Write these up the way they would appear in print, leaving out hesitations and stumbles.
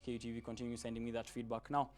KUTV continue sending me that feedback. Now,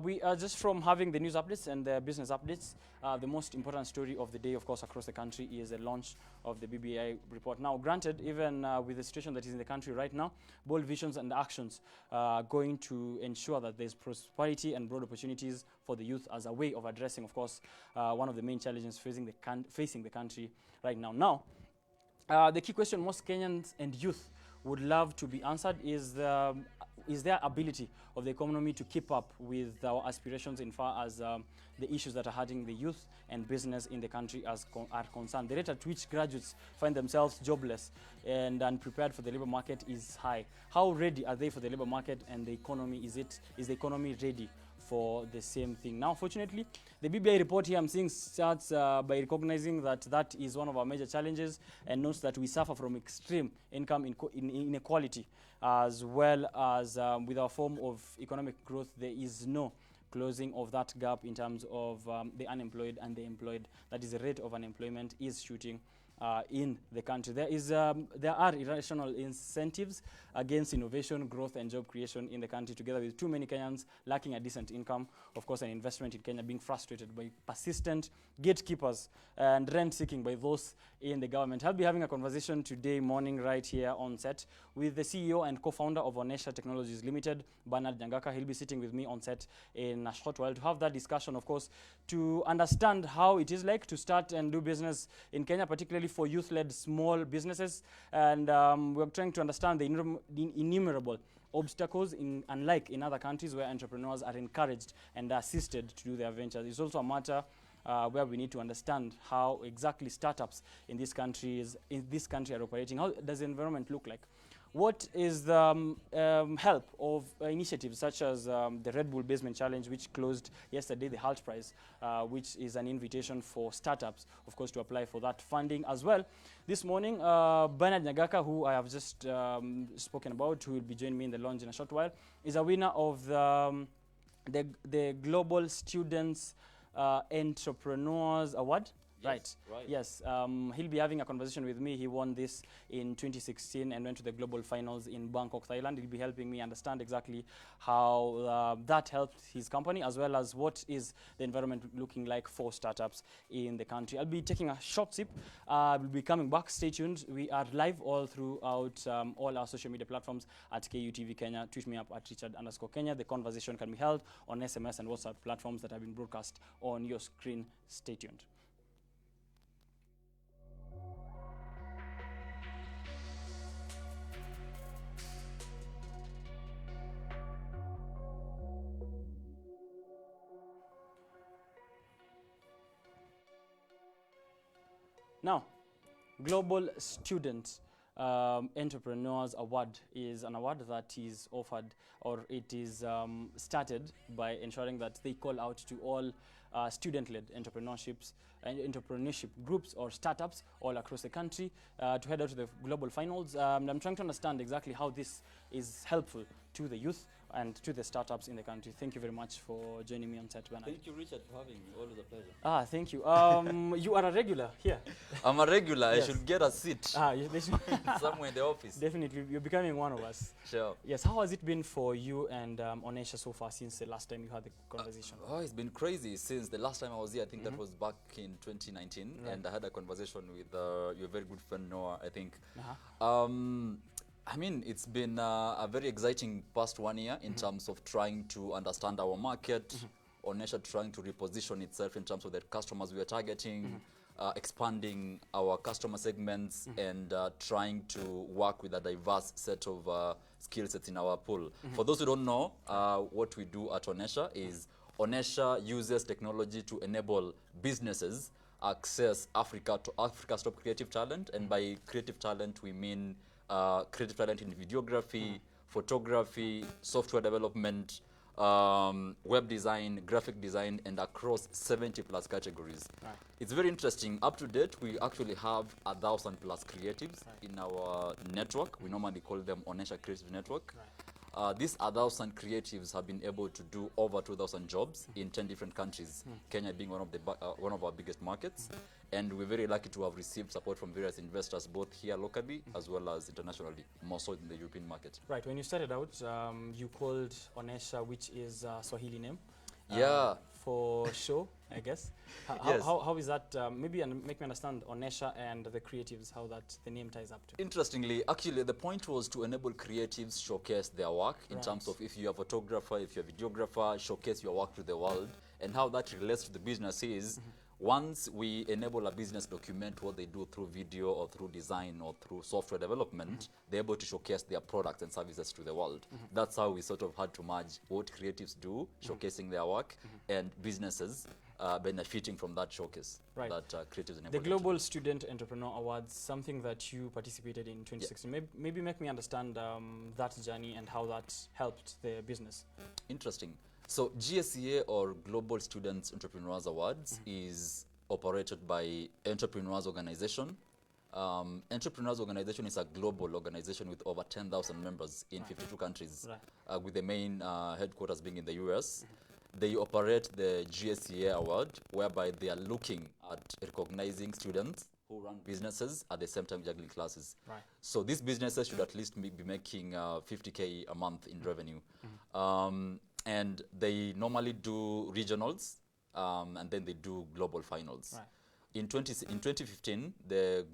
we are just from having the news updates and the business updates. The most important story of the day, of course, across the country is the launch of the BBI report. Now, granted, even with the situation that is in the country right now, bold visions and actions are going to ensure that there's prosperity and broad opportunities for the youth as a way of addressing, of course, one of the main challenges facing the country right now. Now, the key question most Kenyans and youth would love to be answered is their ability of the economy to keep up with our aspirations in far as the issues that are hurting the youth and business in the country are concerned. The rate at which graduates find themselves jobless and unprepared for the labor market is high. How ready are they for the labor market and the economy? Is the economy ready for the same thing? Now, fortunately, the BBI report here I'm seeing starts by recognizing that is one of our major challenges and notes that we suffer from extreme income inequality, as well as with our form of economic growth, there is no closing of that gap in terms of the unemployed and the employed. That is, the rate of unemployment is shooting in the country. There are irrational incentives against innovation, growth, and job creation in the country, together with too many Kenyans lacking a decent income, of course, and investment in Kenya being frustrated by persistent gatekeepers and rent-seeking by those in the government. I'll be having a conversation today morning right here on set with the CEO and co-founder of Onesha Technologies Limited, Bernard Nyangaka. He'll be sitting with me on set in a short while to have that discussion, of course, to understand how it is like to start and do business in Kenya, particularly for youth-led small businesses. And we're trying to understand the innumerable obstacles, unlike in other countries where entrepreneurs are encouraged and assisted to do their ventures. It's also a matter where we need to understand how exactly startups in this country are operating. How does the environment look like? What is the help of initiatives such as the Red Bull Basement Challenge, which closed yesterday, the HALT Prize, which is an invitation for startups, of course, to apply for that funding as well. This morning, Bernard Nyangaka, who I have just spoken about, who will be joining me in the lounge in a short while, is a winner of the Global Students Entrepreneurs Award. Yes, right. Yes. He'll be having a conversation with me. He won this in 2016 and went to the global finals in Bangkok, Thailand. He'll be helping me understand exactly how that helped his company, as well as what is the environment looking like for startups in the country. I'll be taking a short sip. We'll be coming back. Stay tuned. We are live all throughout all our social media platforms at KUTV Kenya. Tweet me up at Richard_Kenya. The conversation can be held on SMS and WhatsApp platforms that have been broadcast on your screen. Stay tuned. Now, Global Student Entrepreneurs Award is an award that is offered, or it is started by ensuring that they call out to all student-led entrepreneurship groups or startups all across the country to head out to the global finals. I'm trying to understand exactly how this is helpful to the youth and to the startups in the country. Thank you very much for joining me on set, Bernard. Thank you, Richard, for having me. Always a pleasure. Thank you. You are a regular here. I'm a regular. Yes. I should get a seat somewhere in the office. Definitely. You're becoming one of us. Sure. Yes. How has it been for you and Onesha so far since the last time you had the conversation? It's been crazy since the last time I was here. I think that was back in 2019. Right. And I had a conversation with your very good friend, Noah, I think. I mean, it's been a very exciting past 1 year in terms of trying to understand our market, Onesha trying to reposition itself in terms of the customers we are targeting, expanding our customer segments, and trying to work with a diverse set of skill sets in our pool. For those who don't know, what we do at Onesha is Onesha uses technology to enable businesses access Africa's top creative talent, and by creative talent we mean creative talent in videography, photography, software development, web design, graphic design, and across 70+ categories. Right. It's very interesting. Up to date, we actually have 1,000+ creatives in our network. We normally call them Onesha Creative Network. these 1,000 creatives have been able to do over 2,000 jobs in 10 different countries, Kenya being one of our biggest markets. And we're very lucky to have received support from various investors, both here locally as well as internationally, more so in the European market. Right. When you started out, you called Onesha, which is a Swahili name. Yeah. For show, I guess. Yes. How is that? Maybe make me understand Onesha and the creatives, how that the name ties up to. Interestingly, actually, the point was to enable creatives showcase their work in Right. terms of if you're a photographer, if you're a videographer, showcase your work to the world. And how that relates to the business is, once we enable a business document what they do through video or through design or through software development, they're able to showcase their products and services to the world. That's how we sort of had to merge what creatives do, showcasing their work, and businesses benefiting from that showcase. Right. That creatives enable The them to Global do. Student Entrepreneur Awards, something that you participated in 2016. Maybe make me understand that journey and how that helped the business. Interesting. So GSEA, or Global Students Entrepreneurs Awards, is operated by Entrepreneurs Organization. Entrepreneurs Organization is a global organization with over 10,000 members in 52 countries, with the main headquarters being in the US. They operate the GSEA Award, whereby they are looking at recognizing students who run businesses at the same time juggling classes. Right. So these businesses should at least be making 50K a month in revenue. And they normally do regionals, and then they do global finals. Right. In 2015, the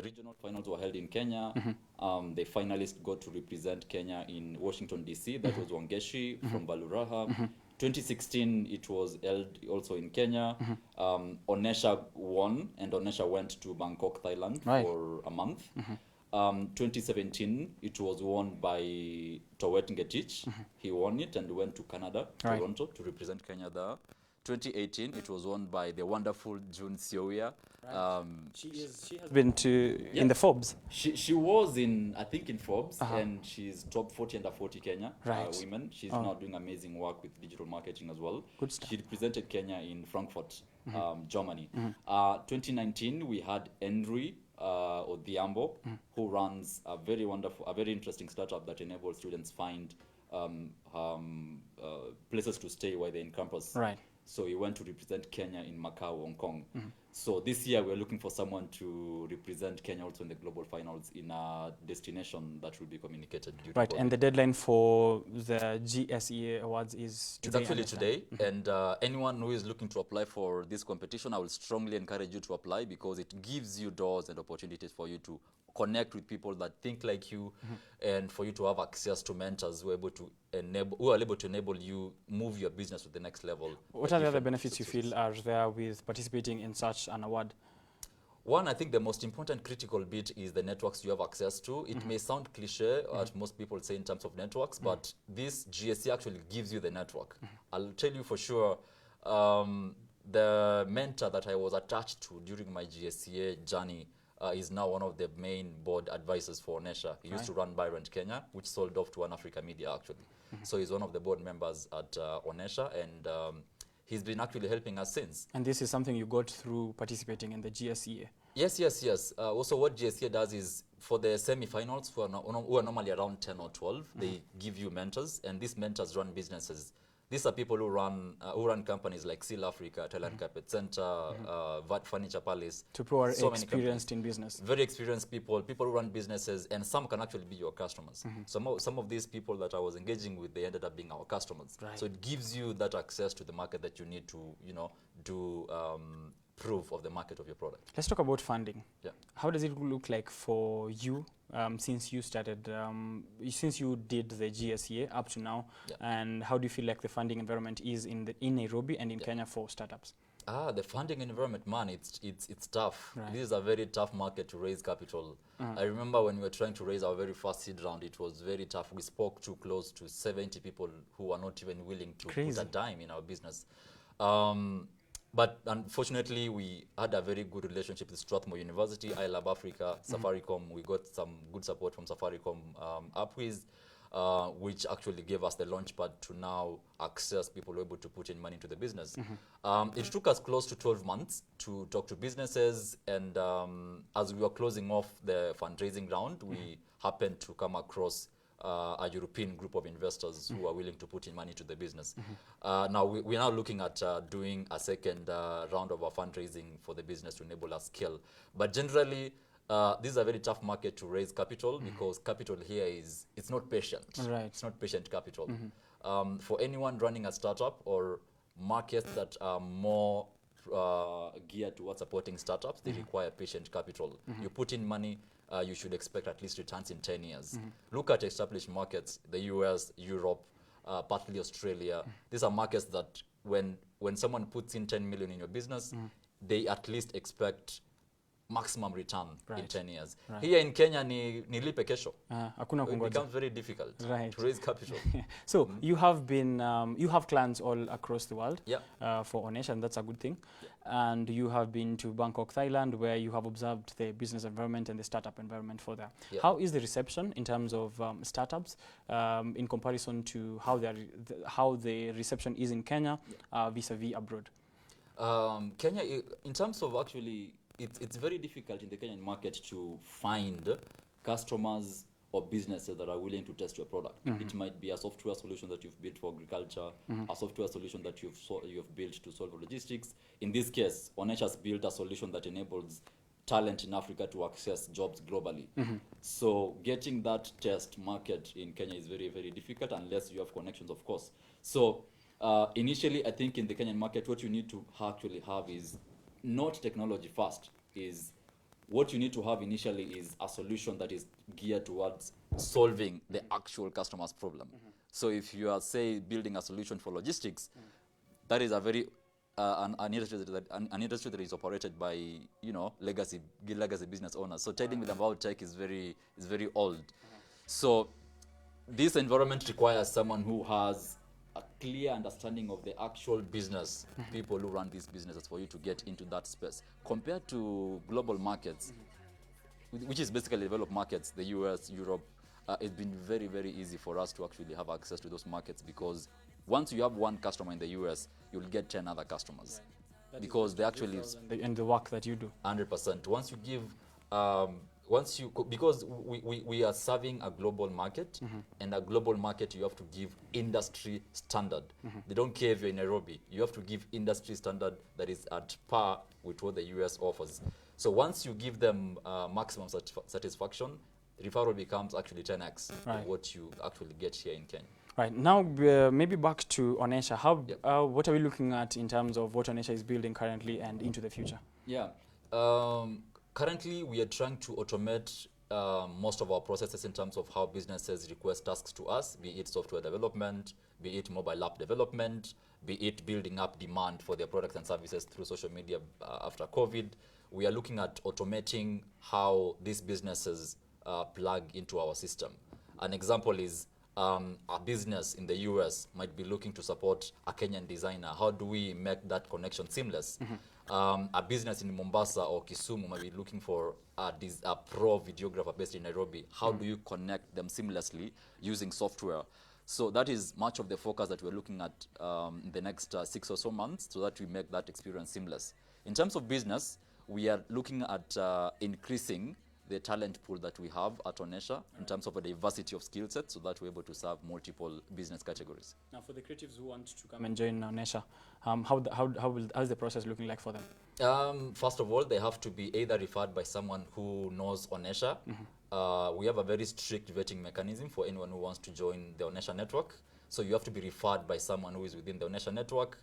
regional finals were held in Kenya. The finalists got to represent Kenya in Washington, D.C. That was Wangeshi from Baluraha. 2016, it was held also in Kenya. Onesha won, and Onesha went to Bangkok, Thailand for a month. 2017, it was won by Towet Ngetich. He won it and went to Canada, Toronto, to represent Kenya there. 2018, it was won by the wonderful June Sioya. She has been in the Forbes. She was I think in Forbes, and she's top 40 under 40 Kenya women. She's now doing amazing work with digital marketing as well. Good stuff. She represented Kenya in Frankfurt, Germany. 2019, we had Henry Odhiambo, who runs a very interesting startup that enables students find places to stay while they're in campus. Right. So he went to represent Kenya in Macau, Hong Kong. So this year we're looking for someone to represent Kenya also in the global finals in a destination that will be communicated. Right, and the deadline for the GSEA awards is today. It's actually today, and anyone who is looking to apply for this competition, I will strongly encourage you to apply, because it gives you doors and opportunities for you to connect with people that think like you, and for you to have access to mentors who are able to enable you move your business to the next level. What are the other benefits you feel are there with participating in such an award? One, I think the most important critical bit is the networks you have access to. It may sound cliche, as most people say in terms of networks, but this GSC actually gives you the network. I'll tell you for sure, the mentor that I was attached to during my GSCA journey is now one of the main board advisors for Onesha. He used to run Byrant Kenya, which sold off to One Africa Media, actually. So he's one of the board members at Onesha, and he's been actually helping us since. And this is something you got through participating in the GSEA? Yes. Also, what GSEA does is, for the semi-finals, who are normally around 10 or 12, they give you mentors, and these mentors run businesses. These are people who run companies like Seal Africa, Thailand Carpet Center, VAT Furniture Palace. People are experienced in business. Very experienced people who run businesses, and some can actually be your customers. Some of these people that I was engaging with, they ended up being our customers. Right. So it gives you that access to the market that you need to, do proof of the market of your product. Let's talk about funding. Yeah. How does it look like for you since you started, since you did the GSEA up to now, and how do you feel like the funding environment is in Nairobi and in Kenya for startups? The funding environment, man, it's tough. Right. This is a very tough market to raise capital. I remember when we were trying to raise our very first seed round, it was very tough. We spoke to close to 70 people who were not even willing to put a dime in our business. But unfortunately, we had a very good relationship with Strathmore University, iLab Africa, Safaricom. We got some good support from Safaricom Upwiz, which actually gave us the launchpad to now access people who are able to put in money into the business. It took us close to 12 months to talk to businesses, and as we were closing off the fundraising round, we happened to come across a European group of investors who are willing to put in money to the business. Now, we're now looking at doing a second round of our fundraising for the business to enable us scale. But generally, this is a very tough market to raise capital because capital here it's not patient. Right. It's not patient capital. For anyone running a startup or markets that are more geared towards supporting startups, they require patient capital. You put in money, you should expect at least returns in 10 years. Look at established markets, the US, Europe, partly Australia. These are markets that when someone puts in 10 million in your business, they at least expect maximum return in 10 years. Here in Kenya, nilipe kesho. It becomes very difficult to raise capital. So you have been, you have clients all across the world for Onesha, and that's a good thing. And you have been to Bangkok, Thailand, where you have observed the business environment and the startup environment for there. How is the reception in terms of startups in comparison to how the reception is in Kenya vis-a-vis abroad? Kenya, in terms of actually, it's very difficult in the Kenyan market to find customers or businesses that are willing to test your product. It might be a software solution that you've built for agriculture, a software solution that you've built to solve logistics. In this case, Onesha's built a solution that enables talent in Africa to access jobs globally. So getting that test market in Kenya is very, very difficult unless you have connections, of course. So initially, I think in the Kenyan market, what you need to actually have is not technology first. What you need to have initially is a solution that is geared towards solving the actual customer's problem. So if you are, say, building a solution for logistics, that is a very an industry that is operated by legacy business owners. So telling them about tech is very old. So this environment requires someone who has a clear understanding of the actual business, people who run these businesses, for you to get into that space. Compared to global markets, which is basically developed markets, the US, Europe, it's been very, very easy for us to actually have access to those markets, because once you have one customer in the US, you'll get 10 other customers. Because they actually... And the work that you do. 100%. Once you give... because we are serving a global market, and a global market you have to give industry standard. They don't care if you're in Nairobi. You have to give industry standard that is at par with what the US offers. So once you give them maximum satisfaction, referral becomes actually 10x of what you actually get here in Kenya. Right, now maybe back to Onesha. What are we looking at in terms of what Onesha is building currently and into the future? Yeah. Currently, we are trying to automate most of our processes in terms of how businesses request tasks to us, be it software development, be it mobile app development, be it building up demand for their products and services through social media after COVID. We are looking at automating how these businesses plug into our system. An example is a business in the US might be looking to support a Kenyan designer. How do we make that connection seamless? A business in Mombasa or Kisumu might be looking for a pro videographer based in Nairobi. How do you connect them seamlessly using software? So that is much of the focus that we're looking at in the next 6 or so months, so that we make that experience seamless. In terms of business, we are looking at increasing the talent pool that we have at Onesha in terms of a diversity of skill sets, so that we're able to serve multiple business categories. Now, for the creatives who want to come and join Onesha, how's the process looking like for them? First of all, they have to be either referred by someone who knows Onesha. We have a very strict vetting mechanism for anyone who wants to join the Onesha network. So you have to be referred by someone who is within the Onesha network.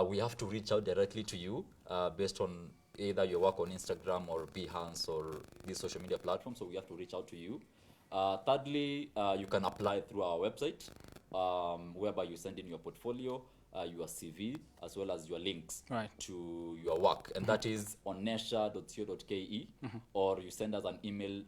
We have to reach out directly to you based on either your work on Instagram or Behance or these social media platforms, so we have to reach out to you. Thirdly, you can apply through our website, whereby you send in your portfolio, your CV, as well as your links to your work. And that is onesha.co.ke, or you send us an email,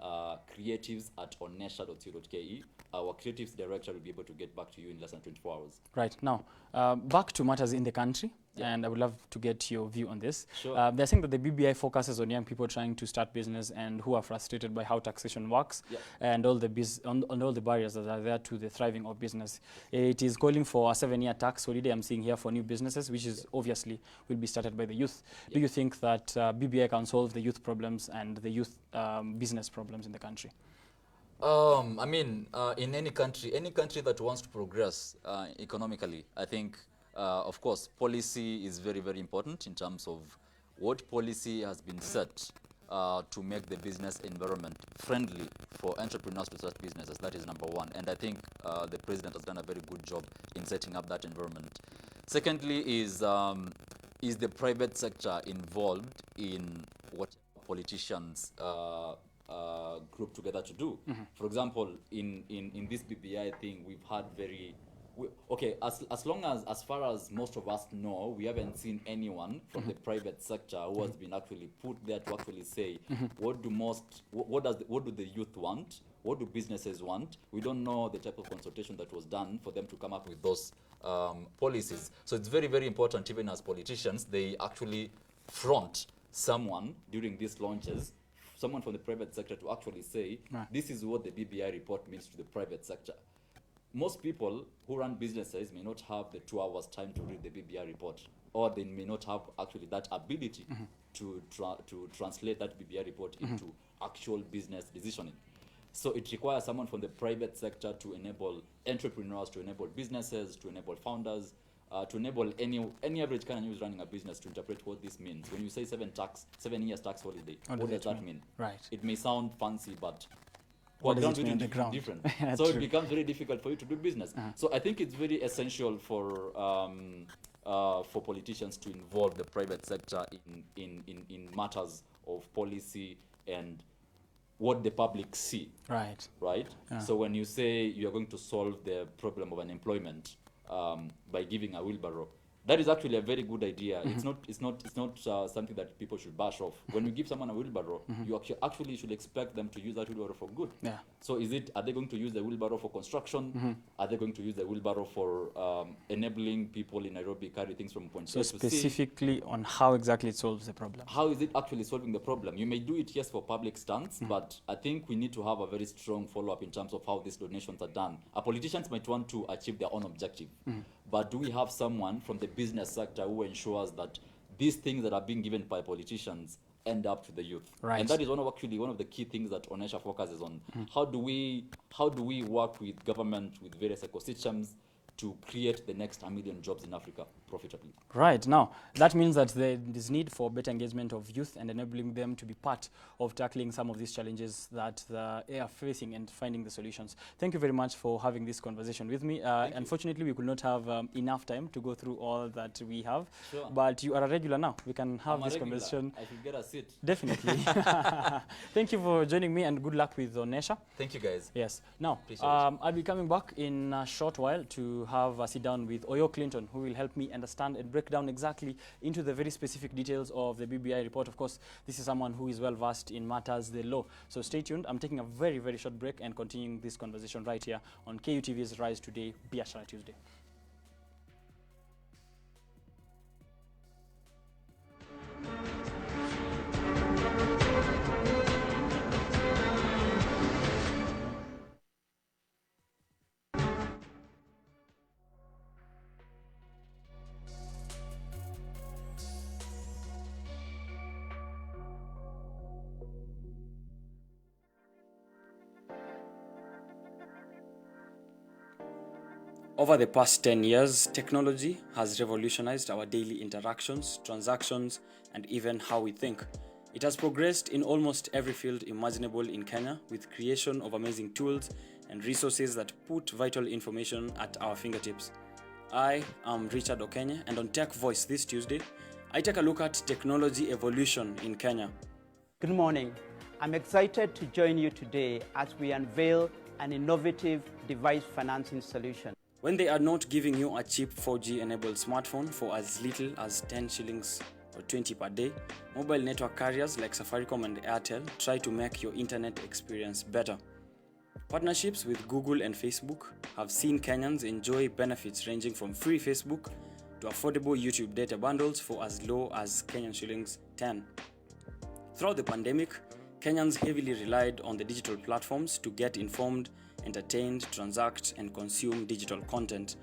creatives@onesha.co.ke. Our creatives director will be able to get back to you in less than 24 hours. Right. Now, back to matters in the country, and I would love to get your view on this. Sure. They're saying that the BBI focuses on young people trying to start business and who are frustrated by how taxation works and all the barriers that are there to the thriving of business. It is calling for a 7-year tax holiday, I'm seeing here, for new businesses, which is obviously will be started by the youth. Do you think that BBI can solve the youth problems and the youth business problems in the country? I mean, in any country that wants to progress economically, I think, of course, policy is very, very important in terms of what policy has been set to make the business environment friendly for entrepreneurs to start businesses. That is number one. And I think the president has done a very good job in setting up that environment. Secondly is the private sector involved in what politicians group together to do. For example, in this BBI thing, we've had okay, as far as most of us know, we haven't seen anyone from the private sector who has been actually put there to actually say what do the youth want, what do businesses want. We don't know the type of consultation that was done for them to come up with those policies. So it's very, very important, even as politicians, they actually front someone during these launches, someone from the private sector, to actually say, this is what the BBI report means to the private sector. Most people who run businesses may not have the 2 hours time to read the BBI report, or they may not have actually that ability to translate that BBI report into actual business decisioning. So it requires someone from the private sector to enable entrepreneurs, to enable businesses, to enable founders, to enable any average Kenyan who is running a business to interpret what this means. When you say 7 years tax holiday, what does that mean? Right. It may sound fancy, but what does it mean on the ground? Different. So it becomes very difficult for you to do business. So I think it's very essential for politicians to involve the private sector in matters of policy and what the public see. Right. So when you say you are going to solve the problem of unemployment by giving a wheelbarrow, that is actually a very good idea. It's not something that people should bash off. When you give someone a wheelbarrow, you actually should expect them to use that wheelbarrow for good. Yeah. So are they going to use the wheelbarrow for construction? Are they going to use the wheelbarrow for enabling people in Nairobi carry things from point A to C? So specifically on how exactly it solves the problem. How is it actually solving the problem? You may do it, yes, for public stunts, but I think we need to have a very strong follow-up in terms of how these donations are done. Our politicians might want to achieve their own objective. But do we have someone from the business sector who ensures that these things that are being given by politicians end up to the youth? Right. And that is one of the key things that Onesha focuses on. How do we work with government, with various ecosystems, to create the next 1 million jobs in Africa profitably? Right. Now, that means that there is need for better engagement of youth and enabling them to be part of tackling some of these challenges that they are facing and finding the solutions. Thank you very much for having this conversation with me. Unfortunately, we could not have enough time to go through all that we have. Sure. But you are a regular now. We can have this conversation. I should get a seat. Definitely. Thank you for joining me, and good luck with Onesha. Thank you, guys. Yes. Now, I'll be coming back in a short while to have a sit down with Oyo Clinton, who will help me understand and break down exactly into the very specific details of the BBI report. Of course, this is someone who is well versed in matters the law. So stay tuned. I'm taking a very, very short break and continuing this conversation right here on KUTV's Rise Today, Biashara Tuesday. Over the past 10 years, technology has revolutionized our daily interactions, transactions, and even how we think. It has progressed in almost every field imaginable in Kenya, with creation of amazing tools and resources that put vital information at our fingertips. I am Richard Okenye, and on Tech Voice this Tuesday, I take a look at technology evolution in Kenya. Good morning. I'm excited to join you today as we unveil an innovative device financing solution. When they are not giving you a cheap 4G-enabled smartphone for as little as 10 shillings or 20 per day, mobile network carriers like Safaricom and Airtel try to make your internet experience better. Partnerships with Google and Facebook have seen Kenyans enjoy benefits ranging from free Facebook to affordable YouTube data bundles for as low as Kenyan shillings 10. Throughout the pandemic, Kenyans heavily relied on the digital platforms to get informed, entertained, transact, and consume digital content.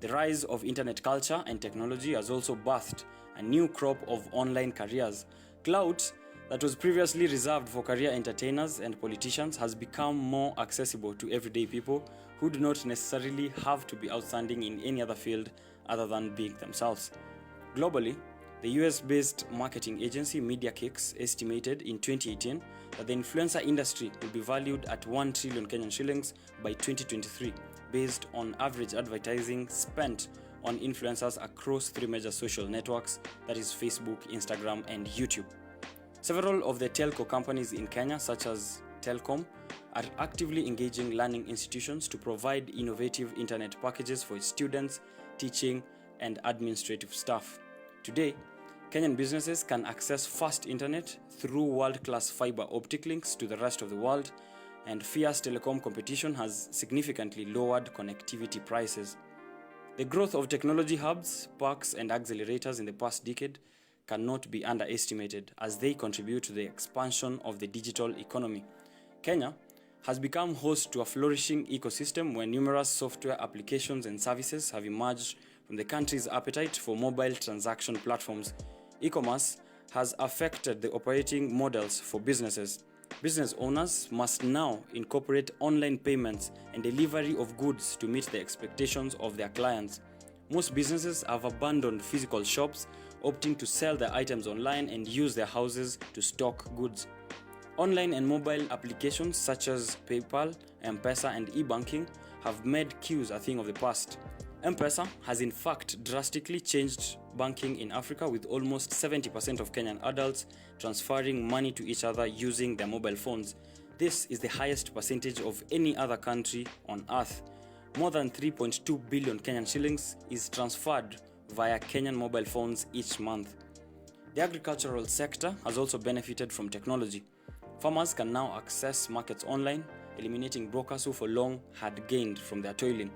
The rise of internet culture and technology has also birthed a new crop of online careers. Clout that was previously reserved for career entertainers and politicians has become more accessible to everyday people who do not necessarily have to be outstanding in any other field other than being themselves. Globally, the US-based marketing agency MediaKicks estimated in 2018 that the influencer industry will be valued at 1 trillion Kenyan shillings by 2023, based on average advertising spent on influencers across 3 major social networks, that is Facebook, Instagram, and YouTube. Several of the telco companies in Kenya, such as Telcom, are actively engaging learning institutions to provide innovative internet packages for students, teaching, and administrative staff. Today, Kenyan businesses can access fast internet through world-class fiber optic links to the rest of the world, and fierce telecom competition has significantly lowered connectivity prices. The growth of technology hubs, parks, and accelerators in the past decade cannot be underestimated as they contribute to the expansion of the digital economy. Kenya has become host to a flourishing ecosystem where numerous software applications and services have emerged from the country's appetite for mobile transaction platforms. E-commerce has affected the operating models for businesses. Business owners must now incorporate online payments and delivery of goods to meet the expectations of their clients. Most businesses have abandoned physical shops, opting to sell their items online and use their houses to stock goods. Online and mobile applications such as PayPal, M-Pesa, and e-banking have made queues a thing of the past. M-Pesa has in fact drastically changed banking in Africa, with almost 70% of Kenyan adults transferring money to each other using their mobile phones. This is the highest percentage of any other country on earth. More than 3.2 billion Kenyan shillings is transferred via Kenyan mobile phones each month. The agricultural sector has also benefited from technology. Farmers can now access markets online, eliminating brokers who for long had gained from their toiling.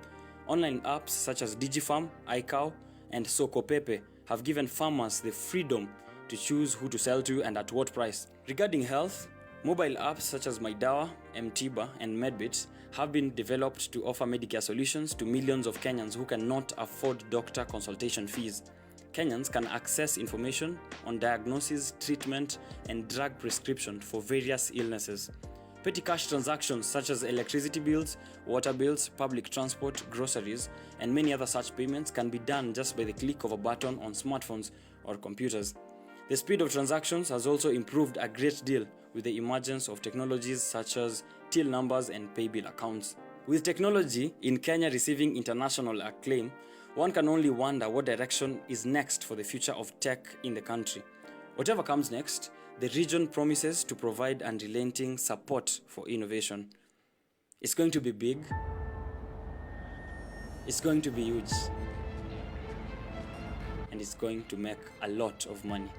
Online apps such as DigiFarm, iCow, and Soko Pepe have given farmers the freedom to choose who to sell to and at what price. Regarding health, mobile apps such as MyDawa, MTiba, and Medbit have been developed to offer Medicare solutions to millions of Kenyans who cannot afford doctor consultation fees. Kenyans can access information on diagnosis, treatment, and drug prescription for various illnesses. Petty cash transactions such as electricity bills, water bills, public transport, groceries, and many other such payments can be done just by the click of a button on smartphones or computers. The speed of transactions has also improved a great deal with the emergence of technologies such as till numbers and paybill accounts. With technology in Kenya receiving international acclaim, one can only wonder what direction is next for the future of tech in the country. Whatever comes next, the region promises to provide unrelenting support for innovation. It's going to be big. It's going to be huge. And it's going to make a lot of money.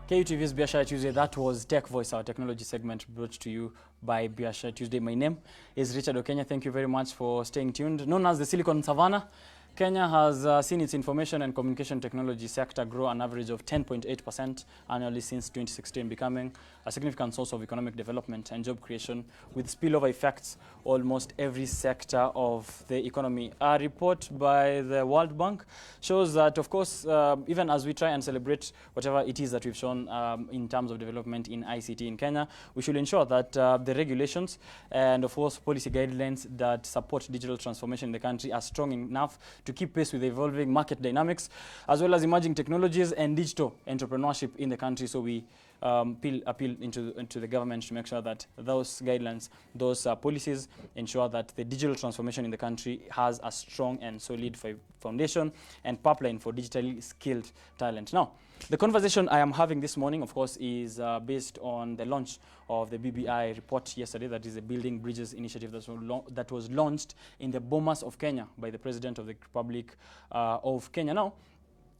KUTV's Biashara Tuesday. That was Tech Voice, our technology segment brought to you by Biashara Tuesday. My name is Richard Okenya. Thank you very much for staying tuned. Known as the Silicon Savannah, Kenya has seen its information and communication technology sector grow an average of 10.8% annually since 2016, becoming a significant source of economic development and job creation with spillover effects almost every sector of the economy. A report by the World Bank shows that, of course, even as we try and celebrate whatever it is that we've shown in terms of development in ICT in Kenya, we should ensure that the regulations and, of course, policy guidelines that support digital transformation in the country are strong enough to keep pace with the evolving market dynamics, as well as emerging technologies and digital entrepreneurship in the country. So we appeal into the government to make sure that those guidelines, those policies ensure that the digital transformation in the country has a strong and solid foundation and pipeline for digitally skilled talent. Now, the conversation I am having this morning, of course, is based on the launch of the BBI report yesterday. That is the Building Bridges initiative that was launched in the Bomas of Kenya by the President of the Republic of Kenya. Now,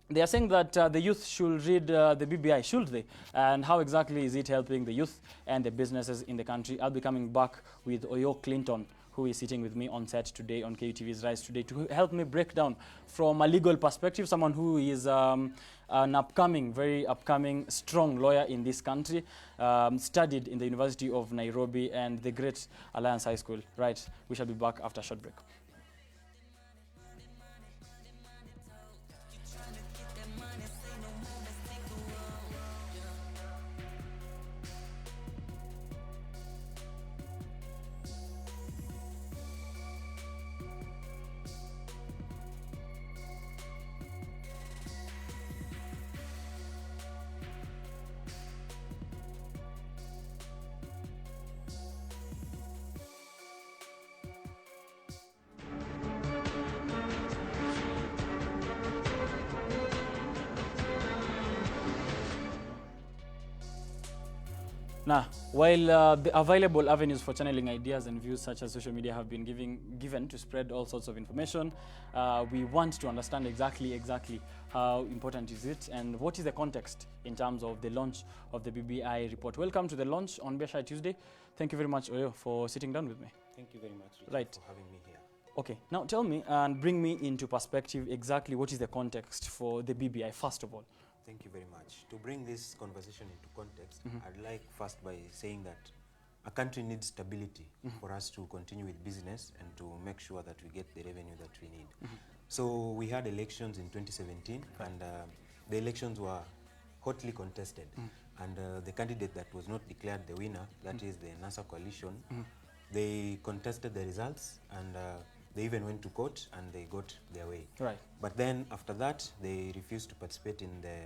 they are saying that the youth should read the BBI, should they? And how exactly is it helping the youth and the businesses in the country? I'll be coming back with Oyo Clinton, who is sitting with me on set today on KUTV's Rise Today to help me break down from a legal perspective, someone who is an very upcoming, strong lawyer in this country, studied in the University of Nairobi and the Great Alliance High School. Right, we shall be back after a short break. Now, while the available avenues for channeling ideas and views such as social media have been given to spread all sorts of information, we want to understand exactly how important is it and what is the context in terms of the launch of the BBI report. Welcome to the launch on Biashara Tuesday. Thank you very much, Oyo, for sitting down with me. Thank you very much, Richard, right. for having me here. Okay, now tell me and bring me into perspective exactly what is the context for the BBI, first of all. Thank you very much. To bring this conversation into context, I'd like first by saying that a country needs stability for us to continue with business and to make sure that we get the revenue that we need. So we had elections in 2017 and the elections were hotly contested. And the candidate that was not declared the winner, that is the NASA coalition, they contested the results and they even went to court and they got their way. Right. But then after that, they refused to participate in the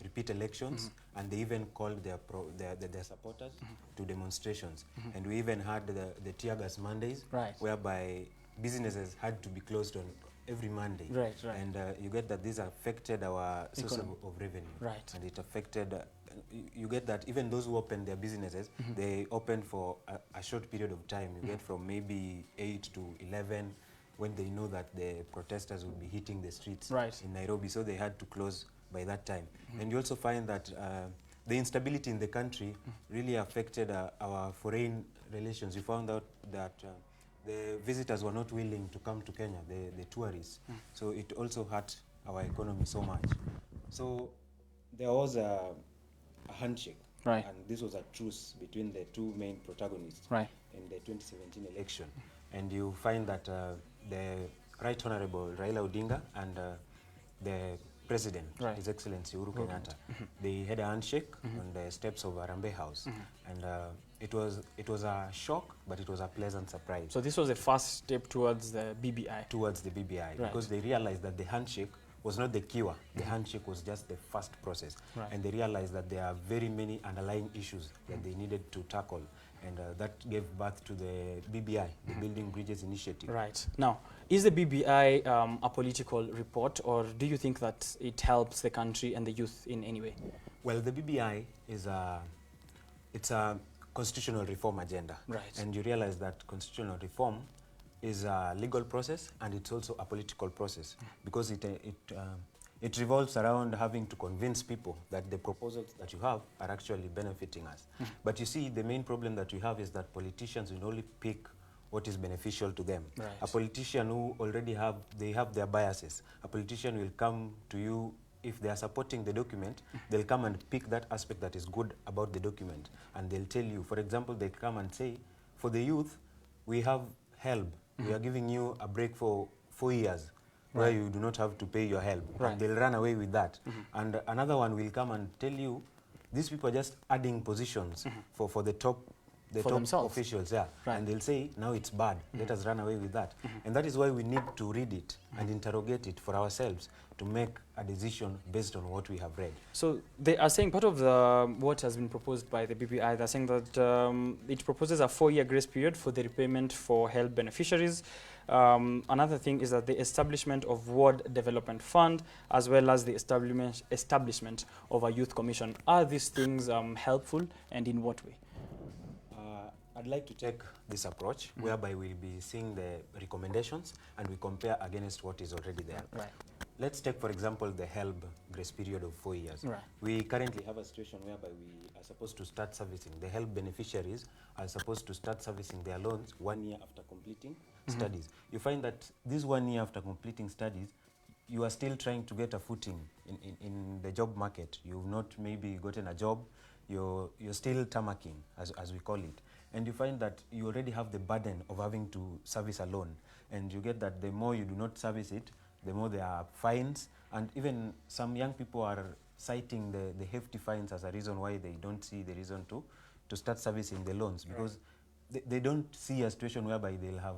repeat elections and they even called their supporters to demonstrations. And we even had the tear gas Mondays, whereby businesses had to be closed on every Monday. Right. And you get that this affected our source of revenue. Right. And it affected, you get that even those who opened their businesses, they opened for a short period of time. You get from maybe 8 to 11 when they know that the protesters will be hitting the streets in Nairobi. So they had to close by that time. And you also find that the instability in the country really affected our foreign relations. We found out that the visitors were not willing to come to Kenya, the tourists. So it also hurt our economy so much. So there was a handshake. Right. And this was a truce between the two main protagonists in the 2017 election. And you find that the Right Honorable Raila Odinga and the President, His Excellency Uhuru Kenyatta, they had a handshake on the steps of Harambee House. And it was a shock, but it was a pleasant surprise. So this was the first step towards the BBI? Towards the BBI, because they realized that the handshake was not the cure. The handshake was just the first process. And they realized that there are very many underlying issues that they needed to tackle. And that gave birth to the BBI, the Building Bridges Initiative. Right. Now, is the BBI a political report, or do you think that it helps the country and the youth in any way? Well, the BBI is it's a constitutional reform agenda. Right. And you realize that constitutional reform is a legal process and it's also a political process because it revolves around having to convince people that the proposals that you have are actually benefiting us. But you see, the main problem that we have is that politicians will only pick what is beneficial to them. Right. A politician who already have their biases. A politician will come to you, if they are supporting the document, they'll come and pick that aspect that is good about the document. And they'll tell you, for example, they come and say, for the youth, we have help. We are giving you a break for 4 years. Where you do not have to pay your help. And they'll run away with that. And another one will come and tell you, these people are just adding positions for the top officials. And they'll say, now it's bad. Let us run away with that. And that is why we need to read it and interrogate it for ourselves to make a decision based on what we have read. So they are saying part of what has been proposed by the BBI, they're saying that it proposes a 4-year grace period for the repayment for help beneficiaries. Another thing is that the establishment of Ward Development Fund, as well as the establishment of a youth commission. Are these things helpful, and in what way? I'd like to take this approach whereby we'll be seeing the recommendations and we compare against what is already there. Right. Let's take, for example, the HELB grace period of 4 years. Right. We currently have a situation whereby we are supposed to start servicing. The HELB beneficiaries are supposed to start servicing their loans 1 year after completion completing studies. You find that this 1 year after completing studies, you are still trying to get a footing in the job market. You've not maybe gotten a job, you're still tamaking, as we call it. And you find that you already have the burden of having to service a loan. And you get that the more you do not service it, the more there are fines. And even some young people are citing the hefty fines as a reason why they don't see the reason to start servicing the loans, because they don't see a situation whereby they'll have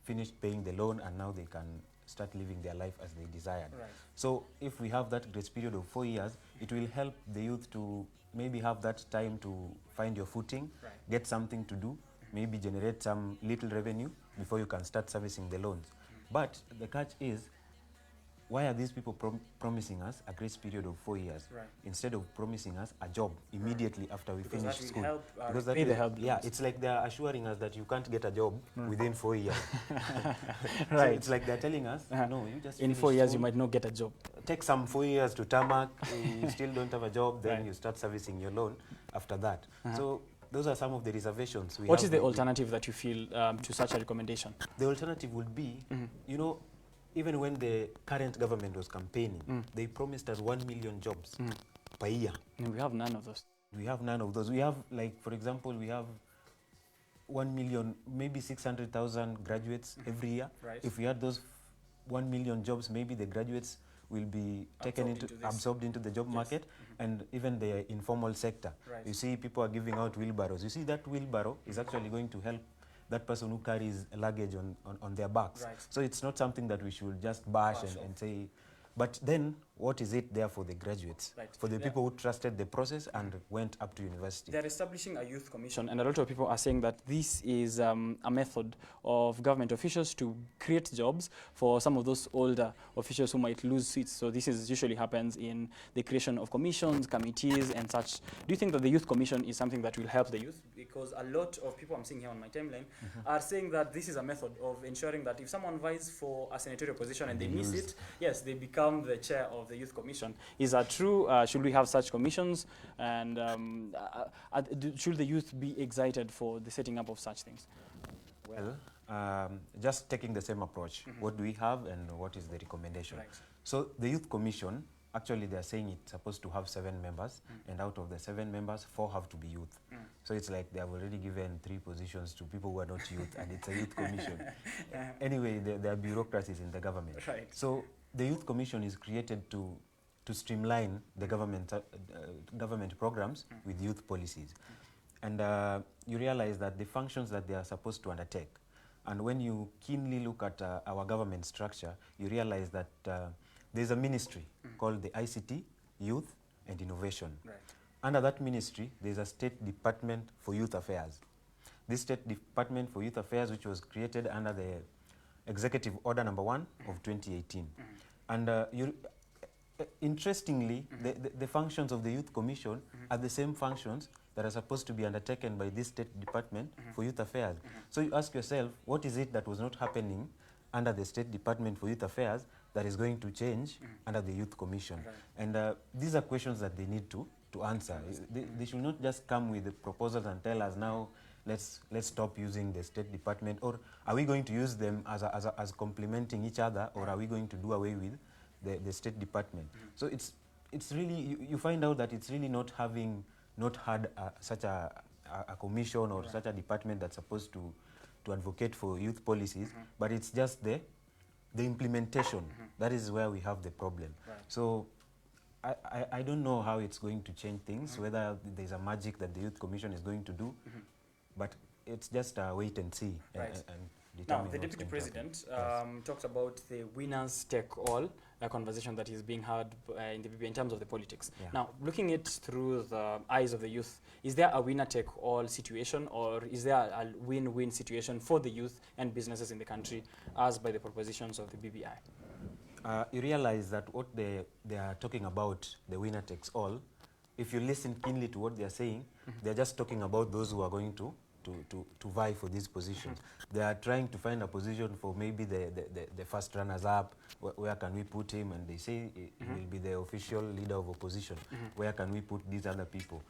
finished paying the loan and now they can start living their life as they desired. Right. So if we have that grace period of 4 years, it will help the youth to maybe have that time to find your footing, get something to do, maybe generate some little revenue before you can start servicing the loans. But the catch is, why are these people promising us a grace period of 4 years instead of promising us a job immediately after we finish school? Because that pay the will, help yeah, loans. it's like they're assuring us that you can't get a job within 4 years. So Right. it's like they're telling us, no, you just In finish 4 years, you school, might not get a job. take some 4 years to tarmac, you still don't have a job, then you start servicing your loan after that. So those are some of the reservations we What have is the with alternative that you feel to such a recommendation? The alternative would be, you know, even when the current government was campaigning, they promised us 1 million jobs per year. And we have none of those. We have none of those. We have, like, for example, we have 1 million, maybe 600,000 graduates every year. Right. If we had those 1 million jobs, maybe the graduates will be absorbed into the job market, and even the informal sector. Right. You see, people are giving out wheelbarrows. You see, that wheelbarrow is actually going to help that person who carries luggage on their backs. Right. So it's not something that we should just bash and say. But then, what is it there for the graduates? Right. For the people who trusted the process and went up to university? They're establishing a youth commission, and a lot of people are saying that this is a method of government officials to create jobs for some of those older officials who might lose seats. So this is usually happens in the creation of commissions, committees, and such. Do you think that the youth commission is something that will help the youth? Because a lot of people I'm seeing here on my timeline are saying that this is a method of ensuring that if someone vies for a senatorial position and they miss it, yes, they become the chair of the youth commission. Is that true? Should we have such commissions? And should the youth be excited for the setting up of such things? Well, just taking the same approach. What do we have and what is the recommendation? Right. So the youth commission, actually they're saying it's supposed to have 7 members, and out of the 7 members, 4 have to be youth. So it's like they have already given 3 positions to people who are not youth, and it's a youth commission. Anyway, there are bureaucracies in the government. Right. So the youth commission is created to streamline the government programs with youth policies. And you realize that the functions that they are supposed to undertake, and when you keenly look at our government structure, you realize that there's a ministry called the ICT, Youth and Innovation. Right. Under that ministry, there's a State Department for Youth Affairs. This State Department for Youth Affairs, which was created under the Executive Order number 1 of 2018. And interestingly, the functions of the Youth Commission are the same functions that are supposed to be undertaken by this State Department for Youth Affairs. So you ask yourself, what is it that was not happening under the State Department for Youth Affairs that is going to change under the Youth Commission? Right. And these are questions that they need to answer. They should not just come with the proposals and tell us now, let's stop using the State Department, or are we going to use them as complementing each other, or are we going to do away with the State Department? So it's really, you find out that it's really not had such a commission or such a department that's supposed to advocate for youth policies, but it's just the implementation. That is where we have the problem. Right. So I don't know how it's going to change things, whether there's a magic that the Youth Commission is going to do, but it's just a wait and see. Right. And Now, determine the what's Deputy going to happen. President talked about the winners take all, a conversation that is being had in the BBI in terms of the politics. Yeah. Now, looking it through the eyes of the youth, is there a winner take all situation, or is there a win-win situation for the youth and businesses in the country as by the propositions of the BBI? You realize that what they are talking about, the winner takes all, if you listen keenly to what they are saying, they're just talking about those who are going to vie for these positions. They are trying to find a position for maybe the first runners-up. Where can we put him? And they say he will be the official leader of opposition. Where can we put these other people?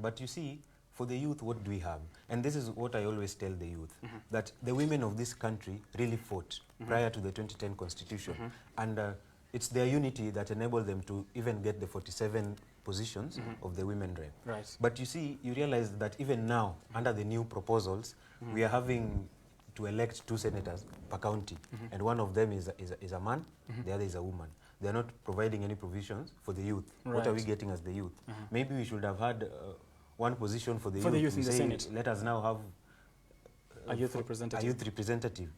But you see, for the youth, what do we have? And this is what I always tell the youth, that the women of this country really fought prior to the 2010 constitution. And it's their unity that enabled them to even get the 47 positions of the women rep. Right. But you see, you realize that even now, under the new proposals, we are having to elect 2 senators per county, and one of them is a man, the other is a woman. They are not providing any provisions for the youth. What are we getting as the youth? Maybe we should have had one position for the youth in the Senate. Let us now have a youth representative. A youth representative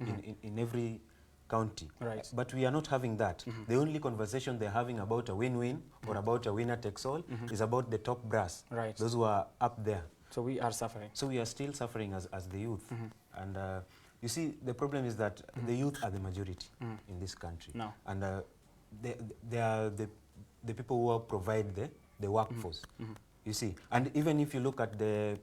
in every county. Right. But we are not having that. The only conversation they're having about a win-win or about a winner takes all is about the top brass, Right. those who are up there. So we are suffering. So we are still suffering as the youth. And you see, the problem is that the youth are the majority in this country. No. And they are the people who provide the workforce, you see. And even if you look at the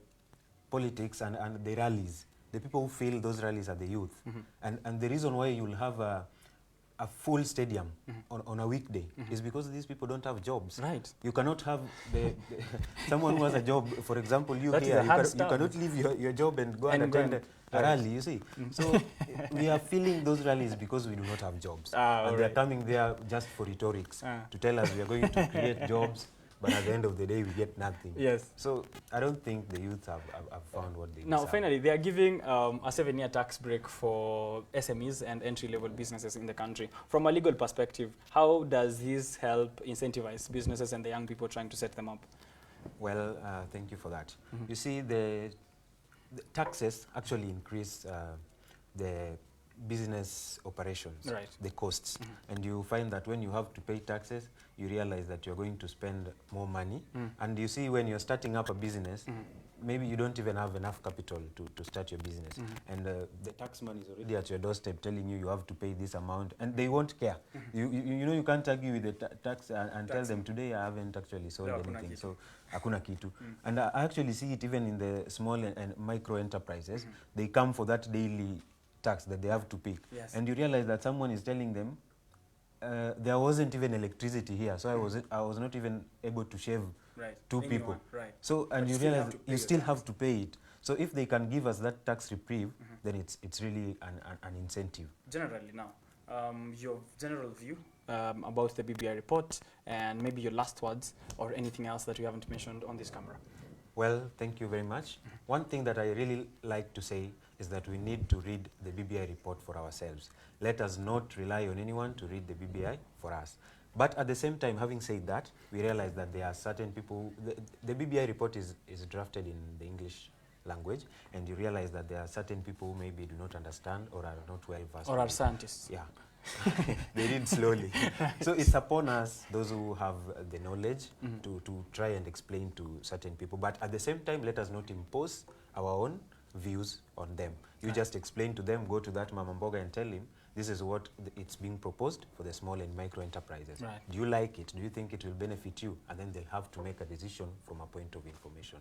politics and the rallies, the people who fill those rallies are the youth. And the reason why you'll have a full stadium on a weekday is because these people don't have jobs. Right. You cannot have someone who has a job, for example, you That is here, a hard you start. cannot leave your job and go and attend a rally, you see. So we are filling those rallies because we do not have jobs. And they're coming there just for rhetorics to tell us we are going to create jobs, but at the end of the day, we get nothing. Yes. So I don't think the youth have found what they Now, deserve. finally, they are giving a 7-year tax break for SMEs and entry-level businesses in the country. From a legal perspective, how does this help incentivize businesses and the young people trying to set them up? Well, thank you for that. You see, the taxes actually increase the business operations, Right. the costs. And you find that when you have to pay taxes, you realize that you're going to spend more money. And you see, when you're starting up a business, maybe you don't even have enough capital to start your business. And the taxman is already at your doorstep telling you have to pay this amount, and they won't care. You know, you can't argue with the tax and tell them, today I haven't actually sold anything, so hakuna kitu. And I actually see it even in the small and micro enterprises. They come for that daily tax that they have to pay. Yes. And you realize that someone is telling them, there wasn't even electricity here, so I was not even able to shave two people. Right. So, and But you still realize have to pay you the still tax. have to pay it. So if they can give us that tax reprieve, then it's really an incentive. Generally now, your general view about the BBI report and maybe your last words or anything else that you haven't mentioned on this camera. Well, thank you very much. One thing that I really like to say is that we need to read the BBI report for ourselves. Let us not rely on anyone to read the BBI for us. But at the same time, having said that, we realize that there are certain people, the BBI report is drafted in the English language, and you realize that there are certain people who maybe do not understand or are not well versed. Or are scientists. Yeah. They read slowly. So it's upon us, those who have the knowledge, to try and explain to certain people. But at the same time, let us not impose our own views on them. You just explain to them, go to that Mama Mboga and tell him, this is what it's being proposed for the small and micro enterprises. Right. Do you like it? Do you think it will benefit you? And then they'll have to make a decision from a point of information.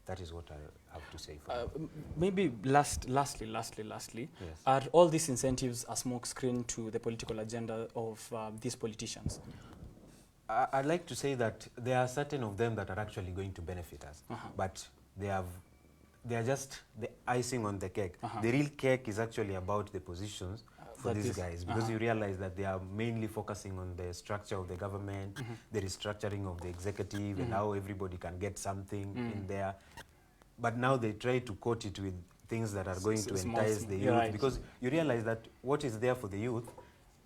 That is what I have to say for now. Maybe lastly, Yes. are all these incentives a smoke screen to the political agenda of these politicians? I'd like to say that there are certain of them that are actually going to benefit us, but they are just the icing on the cake. The real cake is actually about the positions for these guys, because you realize that they are mainly focusing on the structure of the government, the restructuring of the executive, and how everybody can get something in there. But now they try to coat it with things that are going to entice the youth, because you realize that what is there for the youth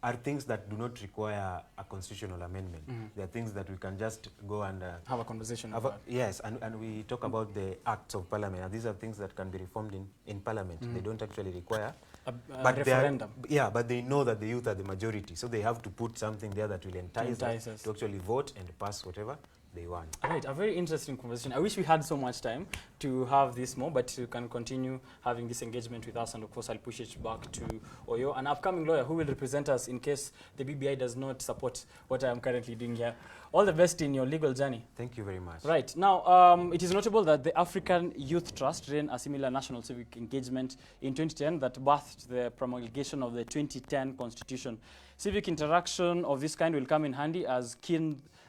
are things that do not require a constitutional amendment. They are things that we can just go and Have a conversation about. yes, and we talk about the acts of parliament, and these are things that can be reformed in parliament. They don't actually require a but referendum. but they know that the youth are the majority, so they have to put something there that will entice us to actually vote and pass whatever they want. All right, a very interesting conversation. I wish we had so much time to have this more, but you can continue having this engagement with us, and of course I'll push it back to Oyo, an upcoming lawyer who will represent us in case the BBI does not support what I am currently doing here. All the best in your legal journey. Thank you very much. Right, now it is notable that the African Youth Trust ran a similar national civic engagement in 2010 that birthed the promulgation of the 2010 Constitution. Civic interaction of this kind will come in handy as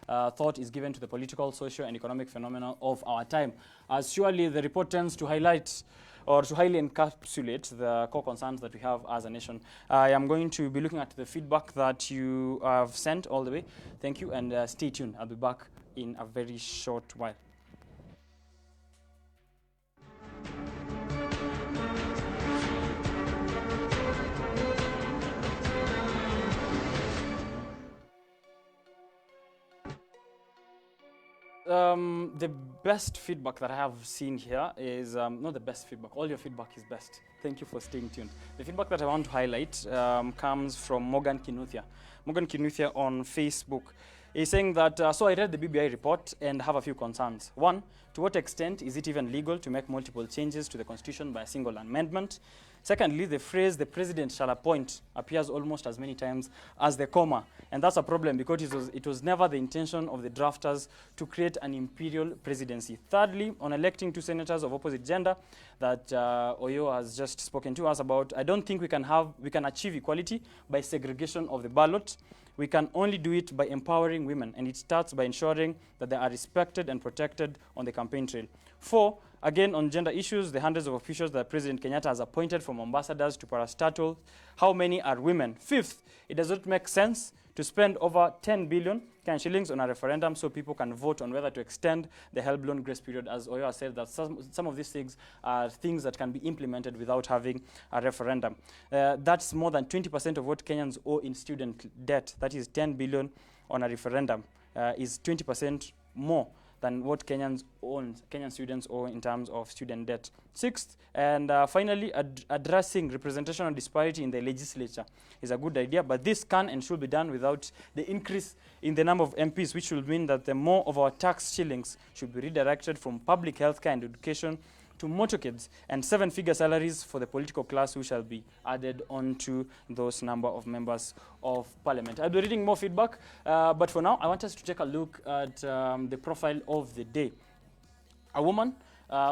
thought is given to the political, social, and economic phenomena of our time. As surely the report tends to highlight or to highly encapsulate the core concerns that we have as a nation. I am going to be looking at the feedback that you have sent all the way. Thank you, and stay tuned. I'll be back in a very short while. The best feedback that I have seen here is not the best feedback. All your feedback is best. Thank you for staying tuned. The feedback that I want to highlight comes from Morgan Kinuthia. Morgan Kinuthia on Facebook is saying that, so I read the BBI report and have a few concerns. One, to what extent is it even legal to make multiple changes to the Constitution by a single amendment? Secondly, the phrase, the president shall appoint, appears almost as many times as the comma. And that's a problem because it was never the intention of the drafters to create an imperial presidency. Thirdly, on electing two senators of opposite gender that Oyo has just spoken to us about, I don't think we can achieve equality by segregation of the ballot. We can only do it by empowering women, and it starts by ensuring that they are respected and protected on the campaign trail. 4, again, on gender issues, the hundreds of officials that President Kenyatta has appointed, from ambassadors to parastatals, how many are women? 5th, it does not make sense to spend over 10 billion shillings on a referendum so people can vote on whether to extend the HELB loan grace period. As Oyo has said, that some of these things are things that can be implemented without having a referendum. That's more than 20% of what Kenyans owe in student debt. That is 10 billion on a referendum, is 20% more than what Kenyan students owe in terms of student debt. 6th, and finally, addressing representational disparity in the legislature is a good idea, but this can and should be done without the increase in the number of MPs, which will mean that the more of our tax shillings should be redirected from public health care and education to motorcades and 7-figure salaries for the political class, who shall be added onto those number of members of parliament. I'll be reading more feedback, but for now, I want us to take a look at the profile of the day. A woman,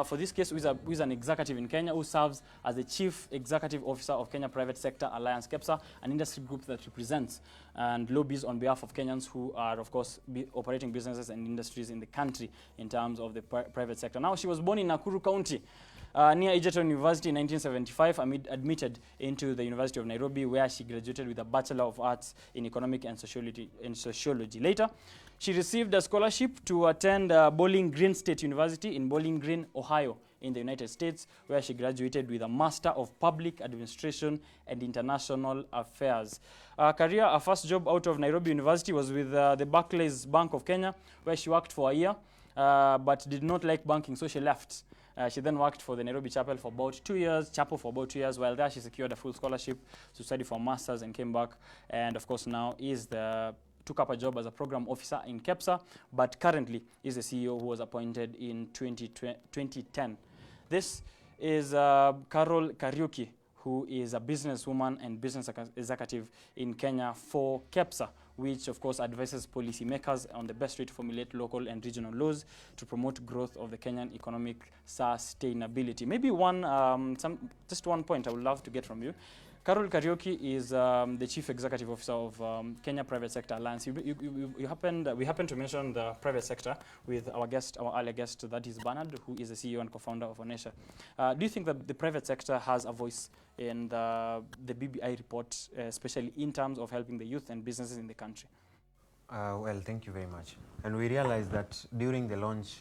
for this case, who is an executive in Kenya, who serves as the Chief Executive Officer of Kenya Private Sector Alliance, KEPSA, an industry group that represents and lobbies on behalf of Kenyans who are, of course, operating businesses and industries in the country in terms of the private sector. Now, she was born in Nakuru County, near Egerton University in 1975, admitted into the University of Nairobi, where she graduated with a Bachelor of Arts in Economic and Sociology. Later, she received a scholarship to attend Bowling Green State University in Bowling Green, Ohio, in the United States, where she graduated with a Master of Public Administration and International Affairs. Her first job out of Nairobi University was with the Barclays Bank of Kenya, where she worked for a year, but did not like banking, so she left. She then worked for the Nairobi Chapel for about 2 years, While there, she secured a full scholarship to study for a master's and came back. And of course, now took up a job as a program officer in KEPSA, but currently is the CEO who was appointed in 2010. This is Carol Kariuki, who is a businesswoman and business executive in Kenya for KEPSA, which of course advises policymakers on the best way to formulate local and regional laws to promote growth of the Kenyan economic sustainability. Maybe just one point I would love to get from you. Carol Kariuki is the Chief Executive Officer of Kenya Private Sector Alliance. We happened to mention the private sector with our earlier guest, that is Bernard, who is the CEO and co-founder of Onesha. Do you think that the private sector has a voice in the BBI report, especially in terms of helping the youth and businesses in the country? Well, thank you very much. And we realized that during the launch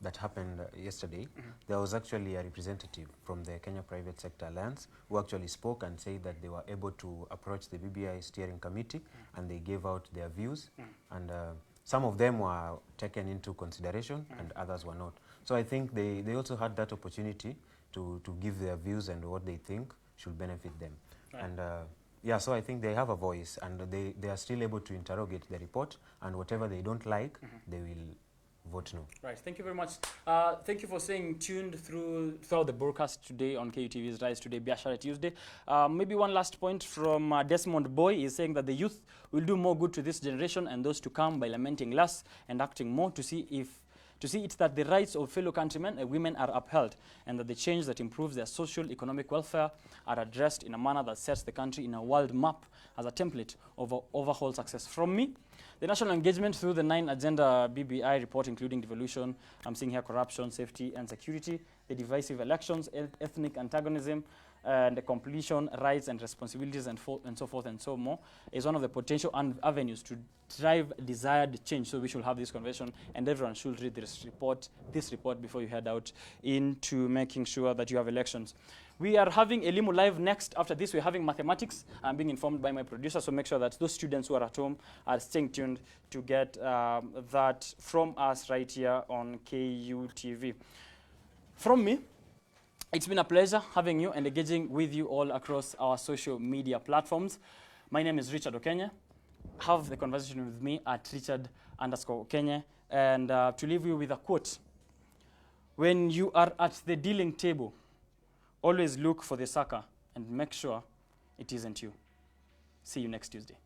that happened yesterday, there was actually a representative from the Kenya Private Sector Alliance who actually spoke and said that they were able to approach the BBI steering committee and they gave out their views. And some of them were taken into consideration and others were not. So I think they also had that opportunity to give their views and what they think should benefit them. Right. And yeah, so I think they have a voice and they are still able to interrogate the report, and whatever they don't like, they will vote no. Right. Thank you very much. Thank you for staying tuned throughout the broadcast today on KUTV's Rise Today, Biashara Tuesday. Maybe one last point from Desmond Boy is saying that the youth will do more good to this generation and those to come by lamenting less and acting more to to see it that the rights of fellow countrymen and women are upheld, and that the change that improves their social economic welfare are addressed in a manner that sets the country in a world map as a template of overall success. From me, the national engagement through the 9 agenda BBI report, including devolution, I'm seeing here corruption, safety and security, the divisive elections, ethnic antagonism, and the completion, rights and responsibilities, and so forth and so more, is one of the potential avenues to drive desired change. So we should have this conversation, and everyone should read this report before you head out into making sure that you have elections. We are having a limo live next. After this, we're having mathematics. I'm being informed by my producer, so make sure that those students who are at home are staying tuned to get that from us right here on KUTV. From me, it's been a pleasure having you and engaging with you all across our social media platforms. My name is Richard Okenye. Have the conversation with me at Richard_Okenye. And to leave you with a quote. When you are at the dealing table, always look for the sucker and make sure it isn't you. See you next Tuesday.